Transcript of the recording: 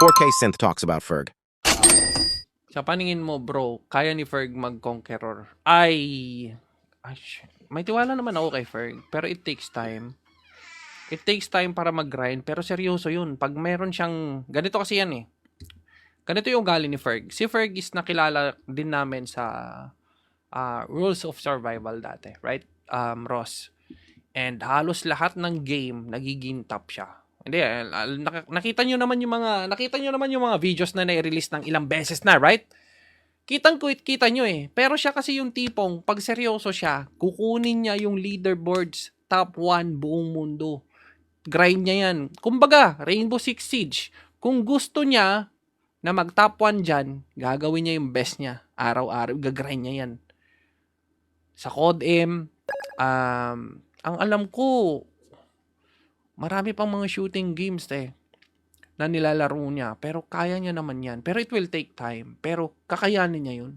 4K Synth talks about Ferg. Sa paningin mo, bro, kaya ni Ferg mag-Conqueror? Ay, may tiwala naman ako kay Ferg, pero it takes time. It takes time para mag-grind, pero seryoso yun. Pag meron siyang, ganito kasi yan eh. Ganito yung ugali ni Ferg. Si Ferg is nakilala din namin sa Rules of Survival dati, right? Ross. And halos lahat ng game nagiging top siya. Hindi, nakita niyo naman yung mga videos na na-release ng ilang beses na, right? Kita nyo eh. Pero siya kasi yung tipong, pag seryoso siya, kukunin niya yung leaderboards top 1 buong mundo. Grind niya yan. Kumbaga, Rainbow Six Siege. Kung gusto niya na mag top 1 dyan, gagawin niya yung best niya. Araw-araw, gagrind niya yan. Sa CODM, ang alam ko, marami pang mga shooting games na nilalaro niya. Pero kaya niya naman yan. Pero it will take time. Pero kakayanin niya yun.